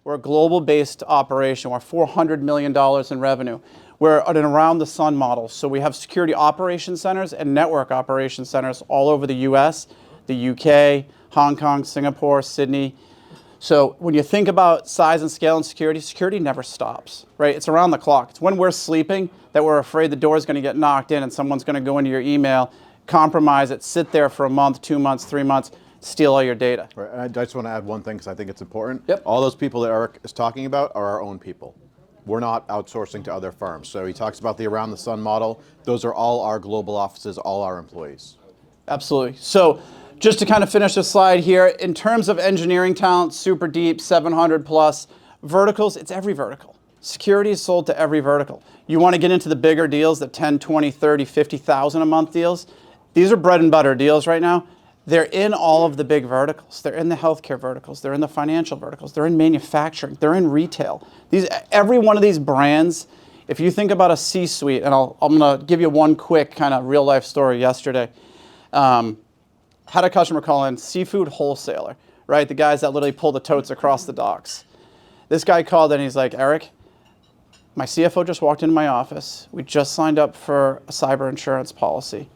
We're a global-based operation. We're $400 million in revenue. We're an around-the-sun model. So we have security operations centers and network operations centers all over the US, the UK, Hong Kong, Singapore, Sydney. So when you think about size and scale and security, security never stops, right? It's around the clock. It's when we're sleeping that we're afraid the door is going to get knocked in and someone's going to go into your email, compromise it, sit there for a month, 2 months, 3 months, steal all your data. Right, and I just want to add one thing because I think it's important. Yep. All those people that Eric is talking about are our own people. We're not outsourcing to other firms. So he talks about the around the sun model. Those are all our global offices, all our employees. Absolutely. So just to kind of finish this slide here, in terms of engineering talent, super deep, 700 plus. Verticals, it's every vertical. Security is sold to every vertical. You want to get into the bigger deals, the 10, 20, 30, 50,000 a month deals. These are bread and butter deals right now. They're in all of the big verticals. They're in the healthcare verticals. They're in the financial verticals. They're in manufacturing. They're in retail. Every one of these brands, if you think about a C-suite, and I'm going to give you one quick kind of real life story yesterday. Had a customer call in, seafood wholesaler, right? The guys that literally pull the totes across the docks. This guy called in, he's like, Eric, my CFO just walked into my office. We just signed up for a cyber insurance policy.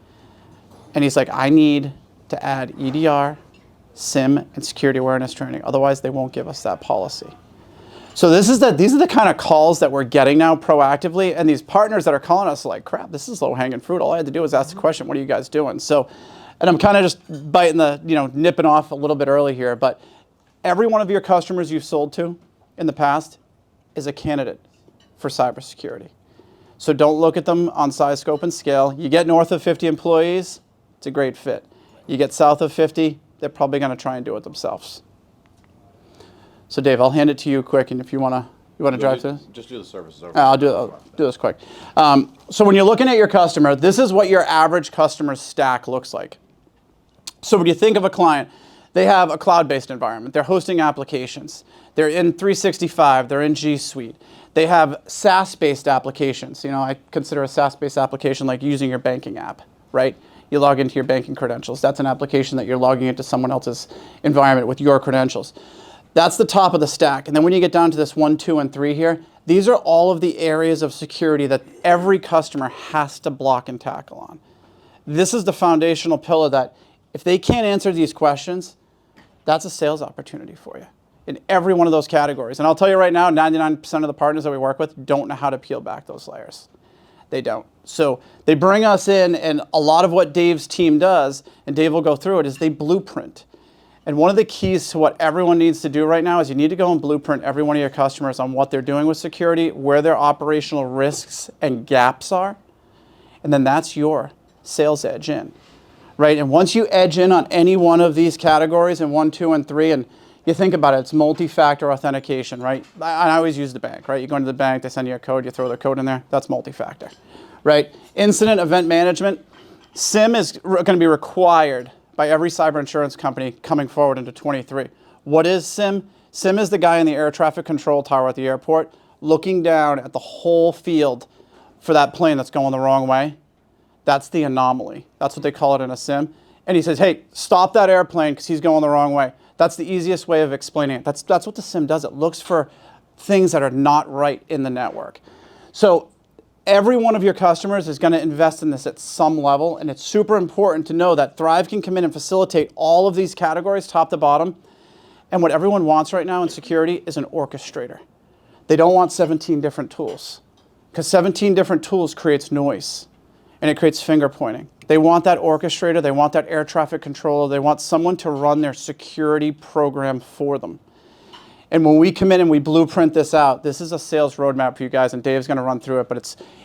And he's like, I need to add EDR, SIM, and security awareness training. Otherwise, they won't give us that policy. So these are the kind of calls that we're getting now proactively. And these partners that are calling us are like, crap, this is low-hanging fruit. All I had to do was ask the question, what are you guys doing? So, and I'm kind of just biting nipping off a little bit early here, but every one of your customers you've sold to in the past is a candidate for cybersecurity. So don't look at them on size, scope, and scale. You get north of 50 employees, it's a great fit. You get south of 50, they're probably going to try and do it themselves. So Dave, I'll hand it to you quick, and if you want to drive through this? Just do the services over. I'll do this quick. So when you're looking at your customer, this is what your average customer stack looks like. So when you think of a client, they have a cloud-based environment. They're hosting applications. They're in 365. They're in G Suite. They have SaaS-based applications. I consider a SaaS-based application like using your banking app, right? You log into your banking credentials. That's an application that you're logging into someone else's environment with your credentials. That's the top of the stack. And then when you get down to this 1, 2, and 3 here, these are all of the areas of security that every customer has to block and tackle on. This is the foundational pillar that if they can't answer these questions, that's a sales opportunity for you in every one of those categories. And I'll tell you right now, 99% of the partners that we work with don't know how to peel back those layers. They don't. So they bring us in, and a lot of what Dave's team does, and Dave will go through it, is they blueprint. And one of the keys to what everyone needs to do right now is you need to go and blueprint every one of your customers on what they're doing with security, where their operational risks and gaps are, and then that's your sales edge in. Right? And once you edge in on any one of these categories in 1, 2, and 3, and you think about it, it's multi-factor authentication, right? I always use the bank, right? You go into the bank, they send you a code, you throw the code in there, that's multi-factor, right? Incident event management, SIM is going to be required by every cyber insurance company coming forward into 23. What is SIM? SIM is the guy in the air traffic control tower at the airport looking down at the whole field for that plane that's going the wrong way. That's the anomaly. That's what they call it in a SIM. And he says, hey, stop that airplane because he's going the wrong way. That's the easiest way of explaining it. That's what the SIM does. It looks for things that are not right in the network. So every one of your customers is going to invest in this at some level, and it's super important to know that Thrive can come in and facilitate all of these categories, top to bottom. And what everyone wants right now in security is an orchestrator. They don't want 17 different tools, because 17 different tools creates noise. And it creates finger pointing. They want that orchestrator, they want that air traffic controller, they want someone to run their security program for them. And when we come in and we blueprint this out, this is a sales roadmap for you guys, and Dave's gonna run through it, but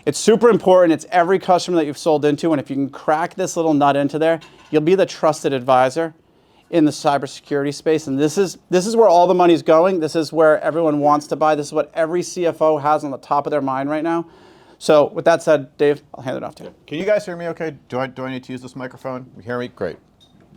it's super important. It's every customer that you've sold into, and if you can crack this little nut into there, you'll be the trusted advisor in the cybersecurity space. And this is where all the money's going. This is where everyone wants to buy. This is what every CFO has on the top of their mind right now. So with that said, Dave, I'll hand it off to you. Can you guys hear me okay? Do I need to use this microphone? You hear me? Great.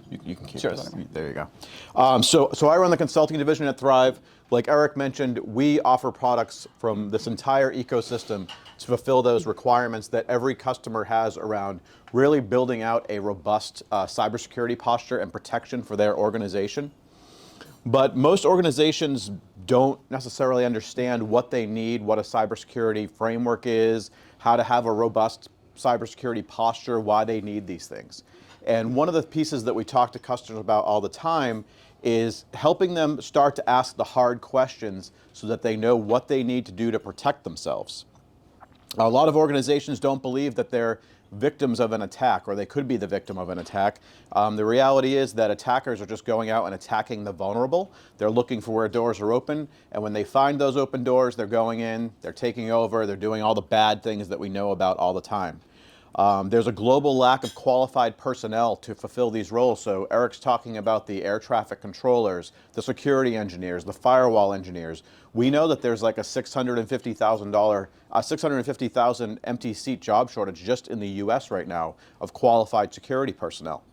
You can keep this. There you go. So I run the consulting division at Thrive. Like Eric mentioned, we offer products from this entire ecosystem to fulfill those requirements that every customer has around really building out a robust cybersecurity posture and protection for their organization. But most organizations don't necessarily understand what they need, what a cybersecurity framework is, how to have a robust cybersecurity posture, why they need these things. And one of the pieces that we talk to customers about all the time is helping them start to ask the hard questions so that they know what they need to do to protect themselves. A lot of organizations don't believe that they're victims of an attack, or they could be the victim of an attack. The reality is that attackers are just going out and attacking the vulnerable. They're looking for where doors are open, and when they find those open doors, they're going in, they're taking over, they're doing all the bad things that we know about all the time. There's a global lack of qualified personnel to fulfill these roles. So Eric's talking about the air traffic controllers, the security engineers, the firewall engineers. We know that there's like a $650,000 empty seat job shortage just in the US right now of qualified security personnel.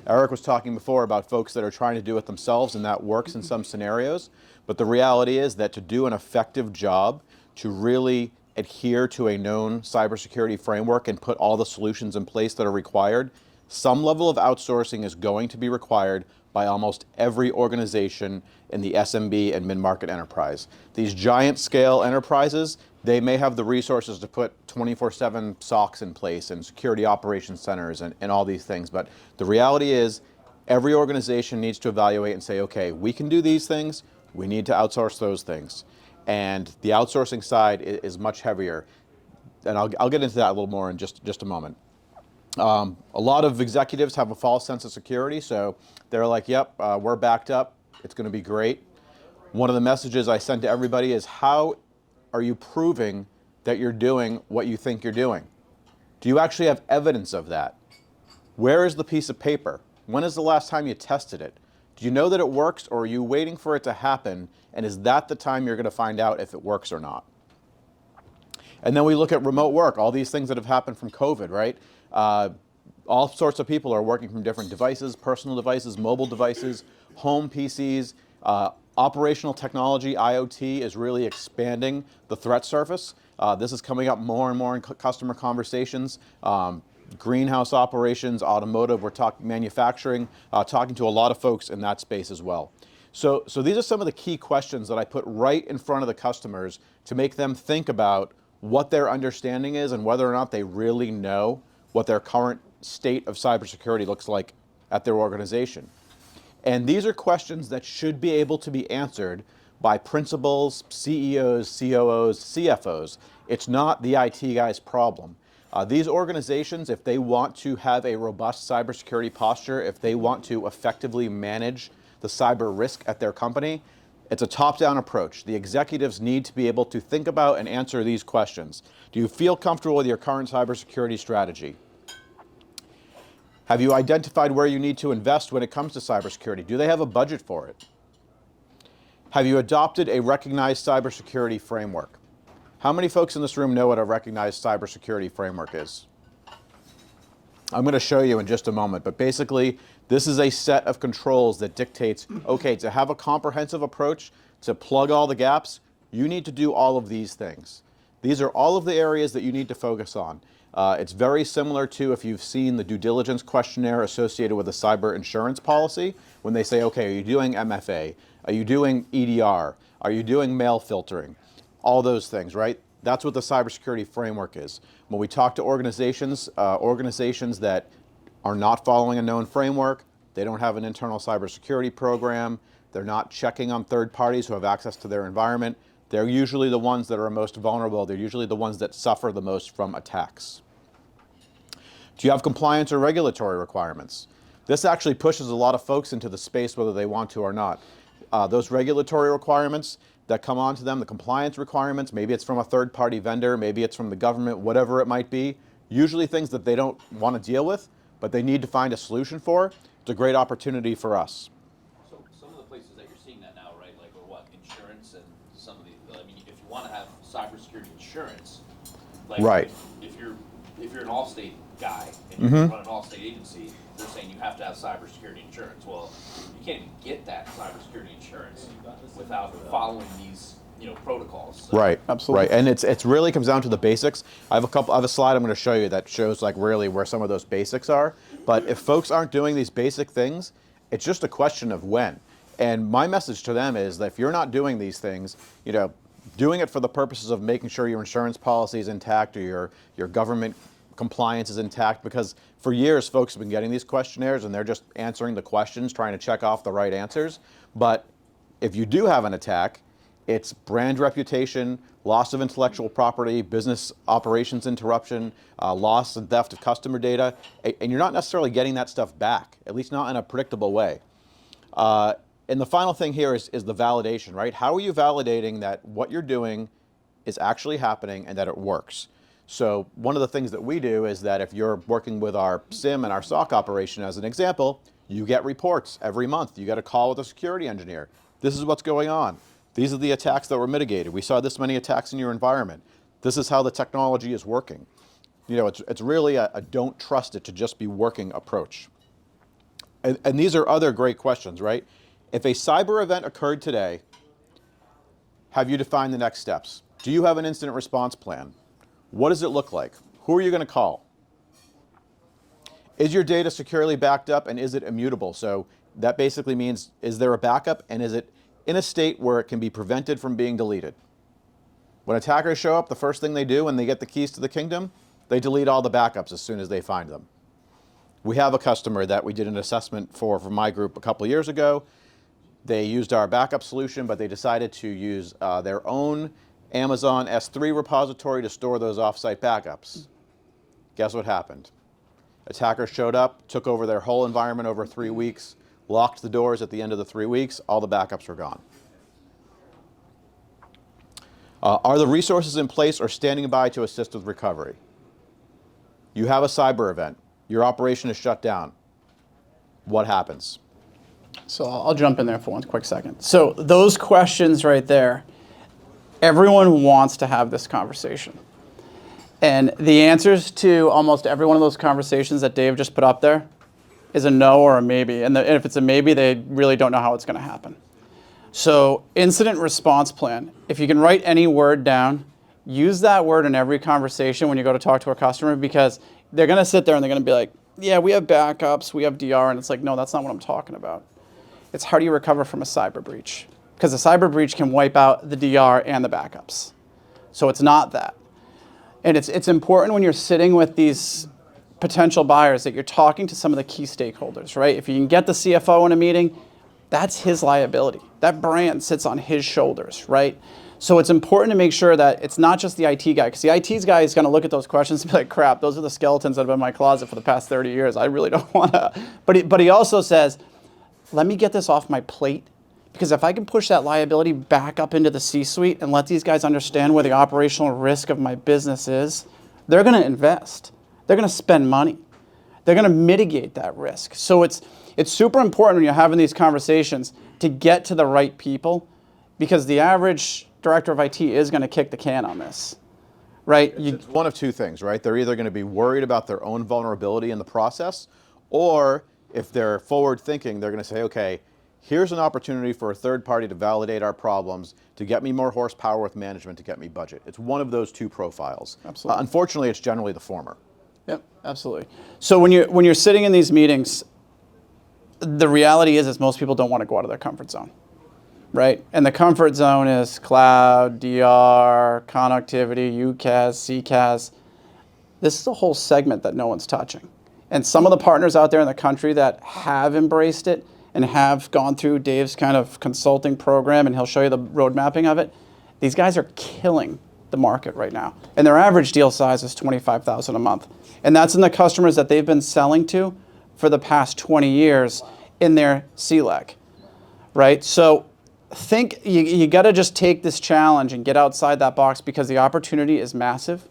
Eric was talking before about folks that are trying to do it themselves, and that works in some scenarios. But the reality is that to do an effective job, to really adhere to a known cybersecurity framework and put all the solutions in place that are required, some level of outsourcing is going to be required by almost every organization in the SMB and mid-market enterprise. These giant scale enterprises, they may have the resources to put 24/7 SOCs in place and security operations centers and all these things. But the reality is every organization needs to evaluate and say, okay, we can do these things, we need to outsource those things. And the outsourcing side is much heavier. And I'll get into that a little more in just a moment. A lot of executives have a false sense of security, so they're like, yep, we're backed up, it's going to be great. One of the messages I send to everybody is, how are you proving that you're doing what you think you're doing? Do you actually have evidence of that? Where is the piece of paper? When is the last time you tested it? Do you know that it works, or are you waiting for it to happen, and is that the time you're going to find out if it works or not? And then we look at remote work, all these things that have happened from COVID, right? All sorts of people are working from different devices, personal devices, mobile devices, home PCs. Operational technology, IoT, is really expanding the threat surface. This is coming up more and more in customer conversations. Greenhouse operations, automotive, we're talking manufacturing, talking to a lot of folks in that space as well. So these are some of the key questions that I put right in front of the customers to make them think about what their understanding is and whether or not they really know what their current state of cybersecurity looks like at their organization. And these are questions that should be able to be answered by principals, CEOs, COOs, CFOs. It's not the IT guy's problem. These organizations, if they want to have a robust cybersecurity posture, if they want to effectively manage the cyber risk at their company, it's a top-down approach. The executives need to be able to think about and answer these questions. Do you feel comfortable with your current cybersecurity strategy? Have you identified where you need to invest when it comes to cybersecurity? Do they have a budget for it? Have you adopted a recognized cybersecurity framework? How many folks in this room know what a recognized cybersecurity framework is? I'm going to show you in just a moment, but basically this is a set of controls that dictates, okay, to have a comprehensive approach, to plug all the gaps, you need to do all of these things. These are all of the areas that you need to focus on. It's very similar to if you've seen the due diligence questionnaire associated with a cyber insurance policy, when they say, okay, are you doing MFA? Are you doing EDR? Are you doing mail filtering? All those things, right? That's what the cybersecurity framework is. When we talk to organizations, organizations that are not following a known framework, they don't have an internal cybersecurity program, they're not checking on third parties who have access to their environment, they're usually the ones that are most vulnerable. They're usually the ones that suffer the most from attacks. Do you have compliance or regulatory requirements? This actually pushes a lot of folks into the space whether they want to or not. Those regulatory requirements that come onto them, the compliance requirements, maybe it's from a third-party vendor, maybe it's from the government, whatever it might be, usually things that they don't want to deal with, but they need to find a solution for. It's a great opportunity for us. So some of the places that you're seeing that now, right, like what, insurance and some of the, I mean, if you want to have cybersecurity insurance, like right. if you're an Allstate guy and you run an Allstate agency, they're saying you have to have cybersecurity insurance. Well, you can't even get that cybersecurity insurance without following these, protocols. So. Right, Absolutely. Right, and it's really comes down to the basics. I have a slide I'm going to show you that shows like really where some of those basics are. But if folks aren't doing these basic things, it's just a question of when. And my message to them is that if you're not doing these things, doing it for the purposes of making sure your insurance policy is intact or your government compliance is intact, because for years folks have been getting these questionnaires and they're just answering the questions, trying to check off the right answers. But if you do have an attack, it's brand reputation, loss of intellectual property, business operations interruption, loss and theft of customer data, and you're not necessarily getting that stuff back, at least not in a predictable way. And the final thing here is the validation, right? How are you validating that what you're doing is actually happening and that it works? So one of the things that we do is that if you're working with our SIM and our SOC operation as an example, you get reports every month. You get a call with a security engineer. This is what's going on. These are the attacks that were mitigated. We saw this many attacks in your environment. This is how the technology is working. It's really a don't trust it to just be working approach. And these are other great questions, right? If a cyber event occurred today, have you defined the next steps? Do you have an incident response plan? What does it look like? Who are you going to call? Is your data securely backed up and is it immutable? So that basically means, is there a backup and is it in a state where it can be prevented from being deleted? When attackers show up, the first thing they do when they get the keys to the kingdom, they delete all the backups as soon as they find them. We have a customer that we did an assessment for my group a couple of years ago. They used our backup solution, but they decided to use their own Amazon S3 repository to store those offsite backups. Guess what happened? Attackers showed up, took over their whole environment over 3 weeks, locked the doors at the end of the 3 weeks, all the backups were gone. Are the resources in place or standing by to assist with recovery? You have a cyber event. Your operation is shut down. What happens? So I'll jump in there for one quick second. So those questions right there, everyone wants to have this conversation. And the answers to almost every one of those conversations that Dave just put up there is a no or a maybe. And if it's a maybe, they really don't know how it's going to happen. So incident response plan, if you can write any word down, use that word in every conversation when you go to talk to a customer, because they're going to sit there and they're going to be like, yeah, we have backups, we have DR, and it's like, no, that's not what I'm talking about. It's how do you recover from a cyber breach? Because a cyber breach can wipe out the DR and the backups. So it's not that. And it's important when you're sitting with these potential buyers that you're talking to some of the key stakeholders, right? If you can get the CFO in a meeting, that's his liability. That brand sits on his shoulders, right? So it's important to make sure that it's not just the IT guy, because the IT guy is going to look at those questions and be like, crap, those are the skeletons that have been in my closet for the past 30 years. I really don't want to. But he also says, let me get this off my plate, because if I can push that liability back up into the C-suite and let these guys understand where the operational risk of my business is, they're going to invest. They're going to spend money. They're going to mitigate that risk. So it's super important when you're having these conversations to get to the right people, because the average director of IT is going to kick the can on this, right? It's one of two things, right? They're either going to be worried about their own vulnerability in the process, or if they're forward thinking, they're going to say, okay, here's an opportunity for a third party to validate our problems, to get me more horsepower with management, to get me budget. It's one of those two profiles. Absolutely. Unfortunately, it's generally the former. Yep, absolutely. So when you're sitting in these meetings, the reality is most people don't want to go out of their comfort zone, right? And the comfort zone is cloud, DR, connectivity, UCaaS, CCaaS. This is a whole segment that no one's touching. And some of the partners out there in the country that have embraced it and have gone through Dave's kind of consulting program, and he'll show you the road mapping of it, these guys are killing the market right now. And their average deal size is $25,000 a month. And that's in the customers that they've been selling to for the past 20 years in their C-leg, right? So think you got to just take this challenge and get outside that box, because the opportunity is massive,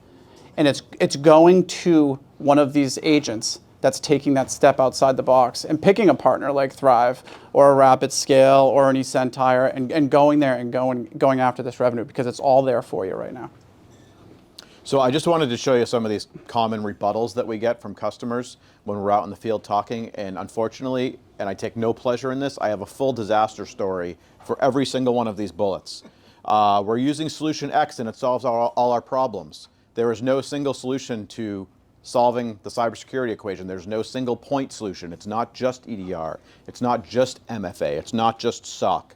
and it's going to one of these agents that's taking that step outside the box and picking a partner like Thrive or a Rapid Scale or an eCentire and going there and going after this revenue, because it's all there for you right now. So I just wanted to show you some of these common rebuttals that we get from customers when we're out in the field talking. And unfortunately, and I take no pleasure in this, I have a full disaster story for every single one of these bullets. We're using solution X and it solves all our problems. There is no single solution to solving the cybersecurity equation. There's no single point solution. It's not just EDR. It's not just MFA. It's not just SOC.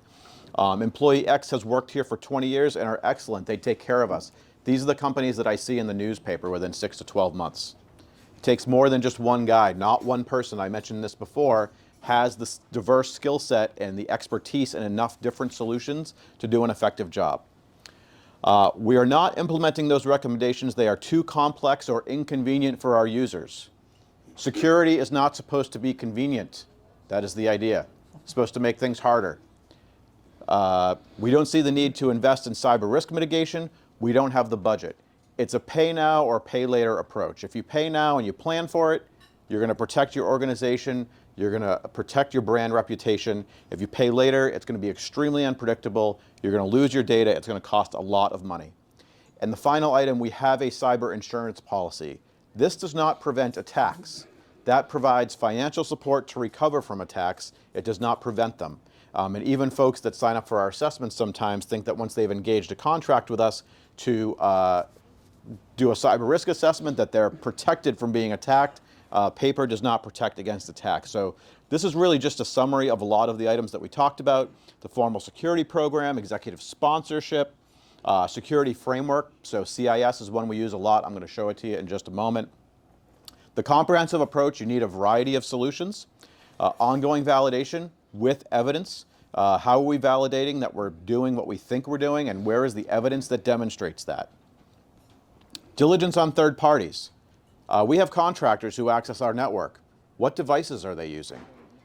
Employee X has worked here for 20 years and are excellent. They take care of us. These are the companies that I see in the newspaper within 6 to 12 months. It takes more than just one guy, not one person. I mentioned this before, has this diverse skill set and the expertise and enough different solutions to do an effective job. We are not implementing those recommendations. They are too complex or inconvenient for our users. Security is not supposed to be convenient. That is the idea. It's supposed to make things harder. We don't see the need to invest in cyber risk mitigation. We don't have the budget. It's a pay now or pay later approach. If you pay now and you plan for it, you're going to protect your organization, you're going to protect your brand reputation. If you pay later, it's going to be extremely unpredictable. You're going to lose your data. It's going to cost a lot of money. And the final item, we have a cyber insurance policy. This does not prevent attacks. That provides financial support to recover from attacks. It does not prevent them. And even folks that sign up for our assessments sometimes think that once they've engaged a contract with us to do a cyber risk assessment, that they're protected from being attacked. Paper does not protect against attack. So this is really just a summary of a lot of the items that we talked about: the formal security program, executive sponsorship, security framework. So CIS is one we use a lot. I'm going to show it to you in just a moment. The comprehensive approach, you need a variety of solutions. Ongoing validation with evidence. How are we validating that we're doing what we think we're doing, and where is the evidence that demonstrates that? Diligence on third parties. We have contractors who access our network. What devices are they using?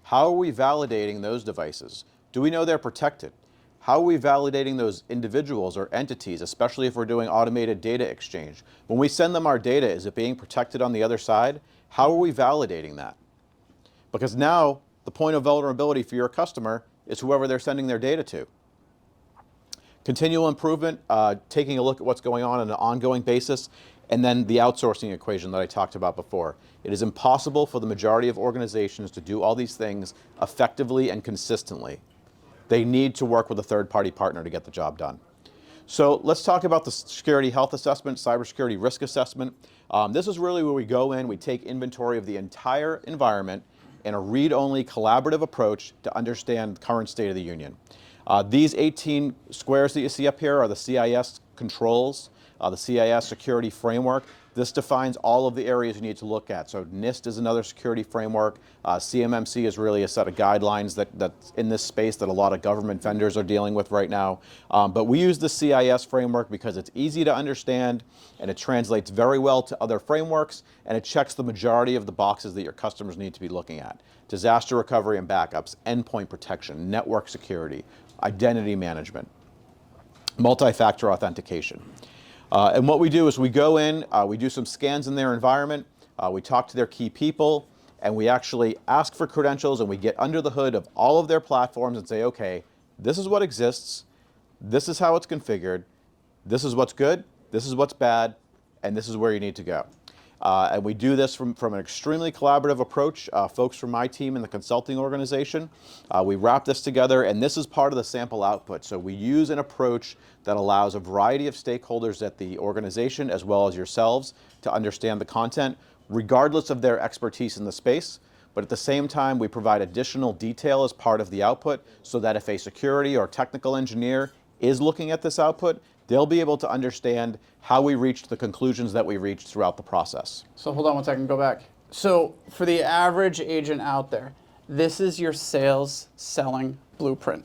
How are we validating those devices? Do we know they're protected? How are we validating those individuals or entities, especially if we're doing automated data exchange? When we send them our data, is it being protected on the other side? How are we validating that? Because now the point of vulnerability for your customer is whoever they're sending their data to. Continual improvement, taking a look at what's going on an ongoing basis, and then the outsourcing equation that I talked about before. It is impossible for the majority of organizations to do all these things effectively and consistently. They need to work with a third-party partner to get the job done. So let's talk about the security health assessment, cybersecurity risk assessment. This is really where we go in, we take inventory of the entire environment in a read-only collaborative approach to understand the current state of the union. These 18 squares that you see up here are the CIS controls, the CIS security framework. This defines all of the areas you need to look at. So NIST is another security framework. CMMC is really a set of guidelines that's in this space that a lot of government vendors are dealing with right now. But we use the CIS framework because it's easy to understand and it translates very well to other frameworks, and it checks the majority of the boxes that your customers need to be looking at. Disaster recovery and backups, endpoint protection, network security, identity management, multi-factor authentication. And what we do is we go in, we do some scans in their environment, we talk to their key people, and we actually ask for credentials, and we get under the hood of all of their platforms and say, okay, this is what exists, this is how it's configured, this is what's good, this is what's bad, and this is where you need to go. And we do this from an extremely collaborative approach. Folks from my team in the consulting organization, we wrap this together, and this is part of the sample output. So we use an approach that allows a variety of stakeholders at the organization, as well as yourselves, to understand the content, regardless of their expertise in the space. But at the same time, we provide additional detail as part of the output, so that if a security or technical engineer is looking at this output, they'll be able to understand how we reached the conclusions that we reached throughout the process. So hold on one second, go back. So for the average agent out there, this is your sales selling blueprint.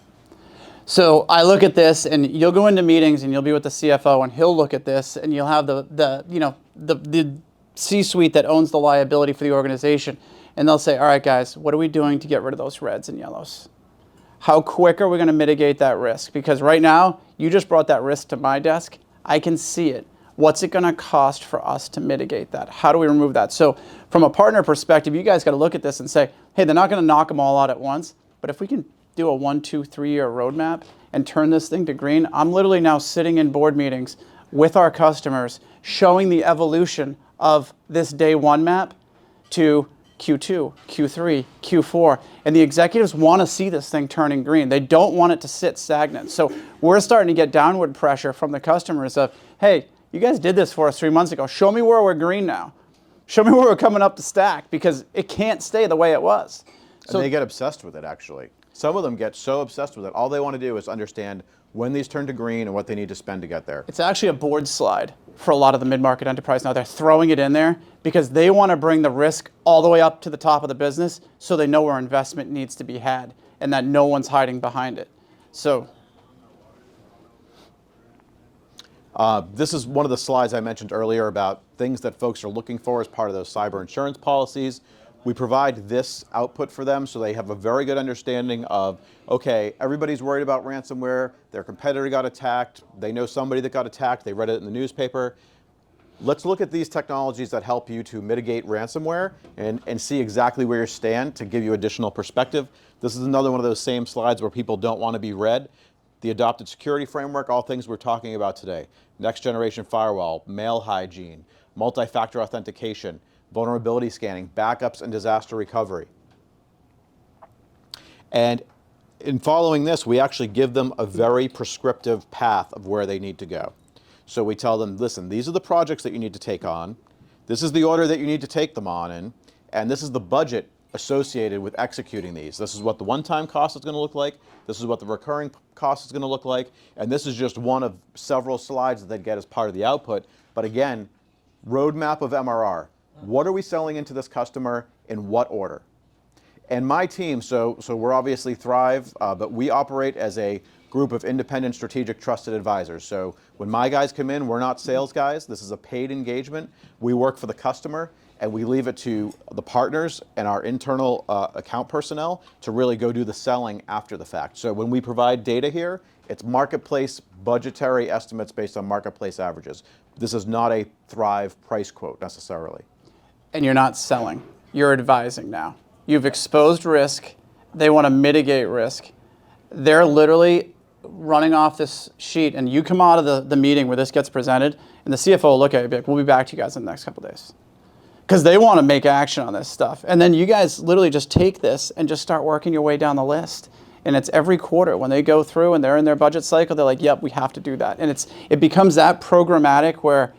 So I look at this, and you'll go into meetings and you'll be with the CFO, and he'll look at this, and you'll have the C-suite that owns the liability for the organization, and they'll say, all right guys, what are we doing to get rid of those reds and yellows? How quick are we going to mitigate that risk? Because right now, you just brought that risk to my desk. I can see it. What's it going to cost for us to mitigate that? How do we remove that? So from a partner perspective, you guys got to look at this and say, hey, they're not going to knock them all out at once, but if we can do a 1, 2, 3 year roadmap and turn this thing to green, I'm literally now sitting in board meetings with our customers, showing the evolution of this day one map to Q2, Q3, Q4, and the executives want to see this thing turning green. They don't want it to sit stagnant. So we're starting to get downward pressure from the customers of, hey, you guys did this for us 3 months ago. Show me where we're green now. Show me where we're coming up the stack, because it can't stay the way it was. So, and they get obsessed with it, actually. Some of them get so obsessed with it, all they want to do is understand when these turn to green and what they need to spend to get there. It's actually a board slide for a lot of the mid-market enterprise now. They're throwing it in there because they want to bring the risk all the way up to the top of the business, so they know where investment needs to be had and that no one's hiding behind it. So this is one of the slides I mentioned earlier about things that folks are looking for as part of those cyber insurance policies. We provide this output for them so they have a very good understanding of, okay, everybody's worried about ransomware, their competitor got attacked, they know somebody that got attacked, they read it in the newspaper. Let's look at these technologies that help you to mitigate ransomware and see exactly where you stand to give you additional perspective. This is another one of those same slides where people don't want to be read. The adopted security framework, all things we're talking about today. Next generation firewall, mail hygiene, multi-factor authentication, vulnerability scanning, backups, and disaster recovery. And in following this, we actually give them a very prescriptive path of where they need to go. So we tell them, listen, these are the projects that you need to take on. This is the order that you need to take them on in. And this is the budget associated with executing these. This is what the one-time cost is going to look like. This is what the recurring cost is going to look like. And this is just one of several slides that they get as part of the output. But again, roadmap of MRR. What are we selling into this customer in what order? And my team, so we're obviously Thrive, but we operate as a group of independent strategic trusted advisors. So when my guys come in, we're not sales guys. This is a paid engagement. We work for the customer, and we leave it to the partners and our internal account personnel to really go do the selling after the fact. So when we provide data here, it's marketplace budgetary estimates based on marketplace averages. This is not a Thrive price quote necessarily. And you're not selling, you're advising now. You've exposed risk, they want to mitigate risk. They're literally running off this sheet, and you come out of the meeting where this gets presented, and the CFO will look at it and be like, we'll be back to you guys in the next couple of days. Because they want to make action on this stuff. And then you guys literally just take this and just start working your way down the list. And it's every quarter when they go through and they're in their budget cycle, they're like, yep, we have to do that. And it becomes that programmatic where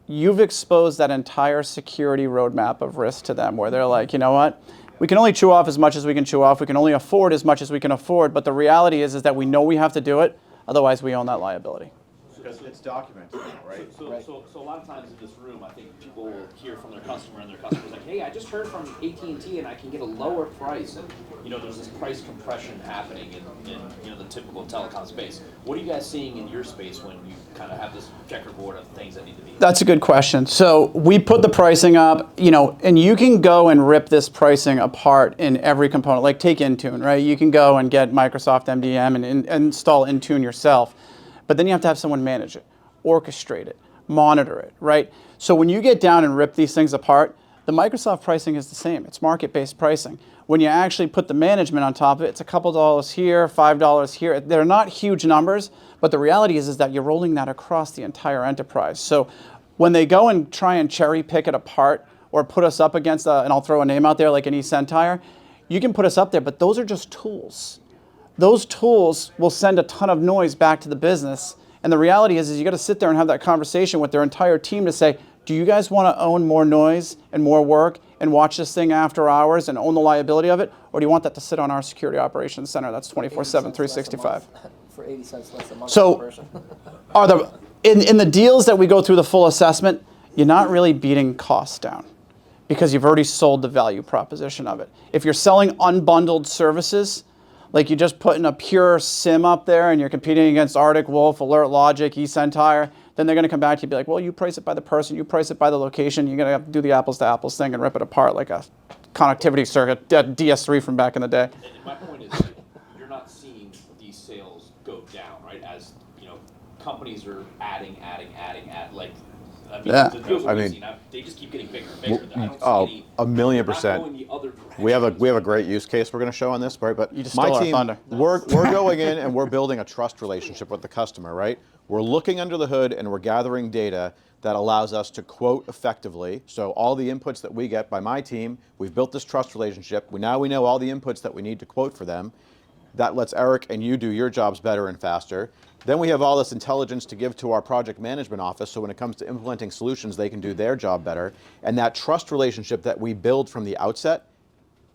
you've exposed that entire security roadmap of risk to them, where they're like, you know what? We can only chew off as much as we can chew off. We can only afford as much as we can afford. But the reality is that we know we have to do it. Otherwise, we own that liability. Because it's documented now, right? So a lot of times in this room, I think people will hear from their customer, and their customer's like, hey, I just heard from AT&T and I can get a lower price. And, there's this price compression happening in the typical telecom space. What are you guys seeing in your space when you kind of have this checkerboard of things that need to be? That's a good question. So we put the pricing up, and you can go and rip this pricing apart in every component. Like take Intune, right? You can go and get Microsoft MDM and install Intune yourself. But then you have to have someone manage it, orchestrate it, monitor it, right? So when you get down and rip these things apart, the Microsoft pricing is the same. It's market-based pricing. When you actually put the management on top of it, it's a couple dollars here, $5 here. They're not huge numbers, but the reality is that you're rolling that across the entire enterprise. So when they go and try and cherry pick it apart or put us up against, and I'll throw a name out there like an eCentire, you can put us up there, but those are just tools. Those tools will send a ton of noise back to the business. And the reality is you got to sit there and have that conversation with their entire team to say, do you guys want to own more noise and more work and watch this thing after hours and own the liability of it? Or do you want that to sit on our security operations center that's 24/7, 365? For 80 cents less a month per So person. in the deals that we go through the full assessment, you're not really beating costs down because you've already sold the value proposition of it. If you're selling unbundled services, like you're just putting a pure SIM up there and you're competing against Arctic Wolf, Alert Logic, eCentire, then they're going to come back to you and be like, well, you price it by the person, you price it by the location, you're going to have to do the apples to apples thing and rip it apart like a connectivity circuit, DS3 from back in the day. And my point is, like, you're not seeing these sales go down, right? As companies are adding, like. Yeah. The deals we've seen, they just keep getting bigger and bigger. I don't see any, 1,000,000%. they're not going the other direction. We have a great use case we're going to show on this, right? But You just my stole our team, thunder. we're going in and we're building a trust relationship with the customer, right? We're looking under the hood and we're gathering data that allows us to quote effectively. So all the inputs that we get by my team, we've built this trust relationship. Now we know all the inputs that we need to quote for them. That lets Eric and you do your jobs better and faster. Then we have all this intelligence to give to our project management office, so when it comes to implementing solutions, they can do their job better. And that trust relationship that we build from the outset,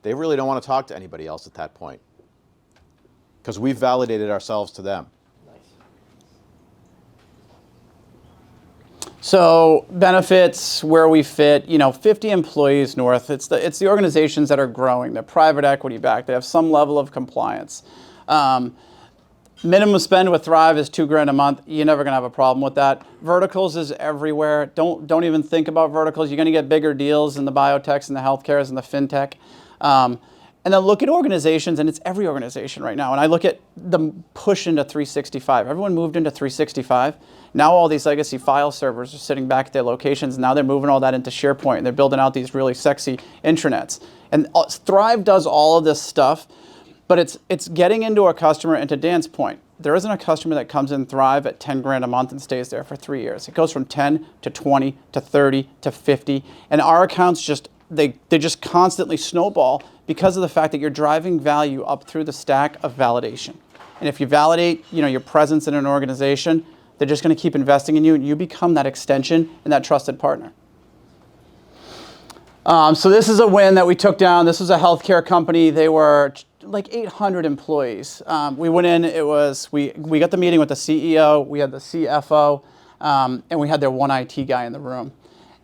they really don't want to talk to anybody else at that point, because we've validated ourselves to them. So benefits, where we fit, 50 employees north. It's the organizations that are growing. They're private equity backed. They have some level of compliance. Minimum spend with Thrive is $2,000 a month. You're never gonna have a problem with that. Verticals is everywhere. Don't even think about verticals. You're gonna get bigger deals in the biotechs and the healthcares and the fintech. And then look at organizations, and it's every organization right now. And I look at the push into 365. Everyone moved into 365. Now all these legacy file servers are sitting back at their locations. Now they're moving all that into SharePoint, and they're building out these really sexy intranets. And Thrive does all of this stuff, but it's getting into a customer, and to Dan's point, there isn't a customer that comes in Thrive at $10,000 a month and stays there for 3 years. It goes from 10 to 20 to 30 to 50, and our accounts they just constantly snowball because of the fact that you're driving value up through the stack of validation. And if you validate, your presence in an organization, they're just going to keep investing in you, and you become that extension and that trusted partner. So this is a win that we took down. This was a healthcare company. They were like 800 employees. We went in. We got the meeting with the CEO. We had the CFO, and we had their one IT guy in the room,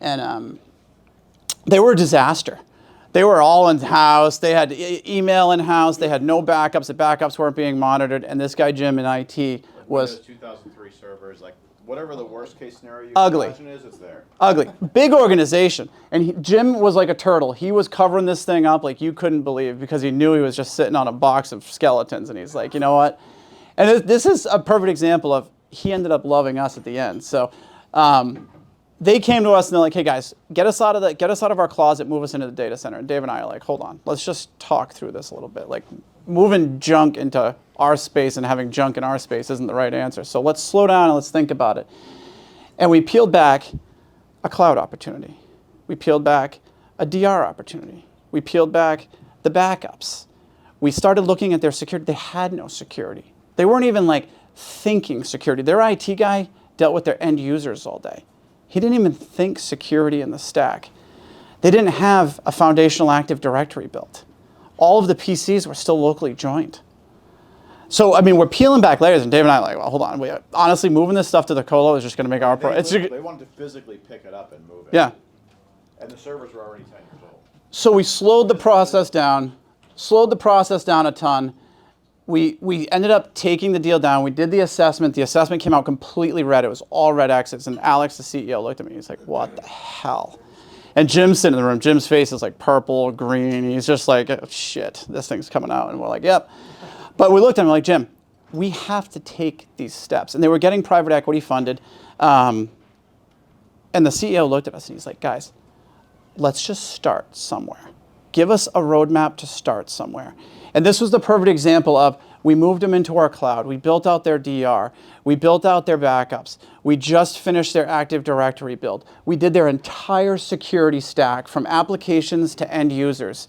and they were a disaster. They were all in-house. They had email in-house. They had no backups. The backups weren't being monitored. And this guy, Jim, in IT was... 2003 servers, like whatever the worst case scenario you ugly. imagine is, it's there. Ugly. Big organization. And Jim was like a turtle. He was covering this thing up like you couldn't believe, because he knew he was just sitting on a box of skeletons. And he's like, you know what? And this is a perfect example of he ended up loving us at the end. So... they came to us and they're like, hey guys, get us out of our closet, move us into the data center. And Dave and I are like, hold on, let's just talk through this a little bit. Like, moving junk into our space and having junk in our space isn't the right answer. So let's slow down and let's think about it. And we peeled back a cloud opportunity. We peeled back a DR opportunity. We peeled back the backups. We started looking at their security. They had no security. They weren't even like thinking security. Their IT guy dealt with their end users all day. He didn't even think security in the stack. They didn't have a foundational Active Directory built. All of the PCs were still locally joined. So, I mean, we're peeling back layers, and Dave and I are like, well, hold on. Honestly, moving this stuff to the colo is just going to make our... They wanted to physically pick it up and move it. Yeah. And the servers were already 10 years old. So we slowed the process down a ton. We ended up taking the deal down. We did the assessment. The assessment came out completely red. It was all red exits. And Alex, the CEO, looked at me. He's like, what the hell? And Jim's sitting in the room. Jim's face is like purple, green. He's just like, oh, shit, this thing's coming out. And we're like, yep. But we looked at him like, Jim, we have to take these steps. And they were getting private equity funded. And the CEO looked at us and he's like, guys, let's just start somewhere. Give us a roadmap to start somewhere. And this was the perfect example of, we moved them into our cloud. We built out their DR. We built out their backups. We just finished their Active Directory build. We did their entire security stack from applications to end users.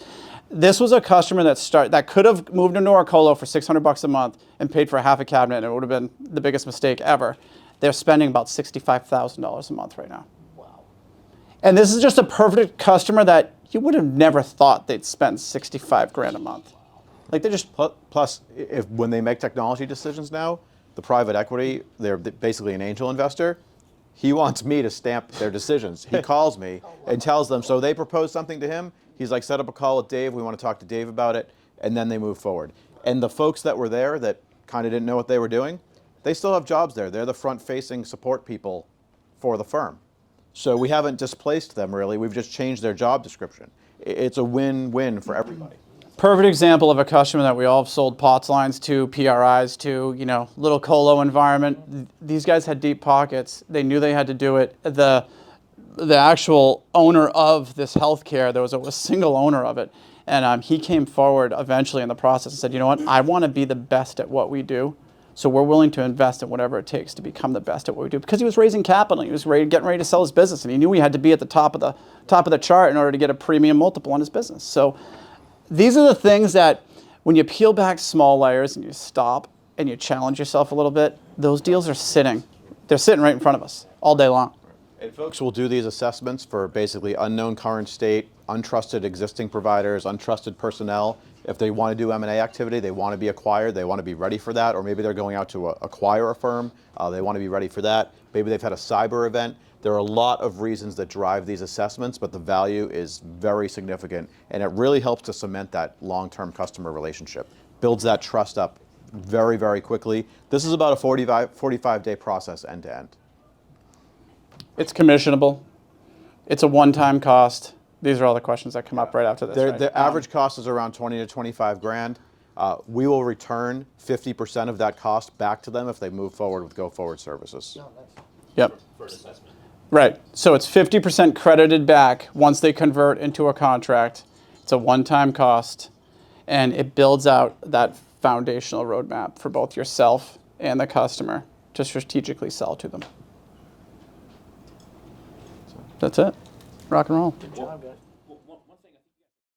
This was a customer that could have moved into our colo for $600 a month and paid for half a cabinet, and it would have been the biggest mistake ever. They're spending about $65,000 a month right now. Wow. And this is just a perfect customer that you would have never thought they'd spend $65,000 a month. Like, they just... Plus, when they make technology decisions now, the private equity, they're basically an angel investor. He wants me to stamp their decisions. He calls me and tells them, so they propose something to him. He's like, set up a call with Dave. We want to talk to Dave about it. And then they move forward. And the folks that were there that kind of didn't know what they were doing, they still have jobs there. They're the front-facing support people for the firm. So we haven't displaced them, really. We've just changed their job description. It's a win-win for everybody. Perfect example of a customer that we all have sold POTS lines to, PRIs to, little colo environment. These guys had deep pockets. They knew they had to do it. The actual owner of this healthcare, there was a single owner of it, and he came forward eventually in the process and said, you know what, I want to be the best at what we do, so we're willing to invest in whatever it takes to become the best at what we do. Because he was raising capital, he was getting ready to sell his business, and he knew he had to be at the top of the chart in order to get a premium multiple on his business. So these are the things that When you peel back small layers and you stop and you challenge yourself a little bit, those deals are sitting. They're sitting right in front of us all day long. And folks will do these assessments for basically unknown current state, untrusted existing providers, untrusted personnel. If they want to do M&A activity, they want to be acquired, they want to be ready for that, or maybe they're going out to acquire a firm, they want to be ready for that. Maybe they've had a cyber event. There are a lot of reasons that drive these assessments, but the value is very significant, and it really helps to cement that long-term customer relationship. Builds that trust up very, very quickly. This is about a 45-day process end to end. It's commissionable. It's a one-time cost. These are all the questions that come up right after this. Right? The average cost is around 20 to 25 grand. We will return 50% of that cost back to them if they move forward with go-forward services. Yep. For an assessment. Right. So it's 50% credited back once they convert into a contract. It's a one-time cost, and it builds out that foundational roadmap for both yourself and the customer to strategically sell to them. That's it. Rock and roll. Good job, guys.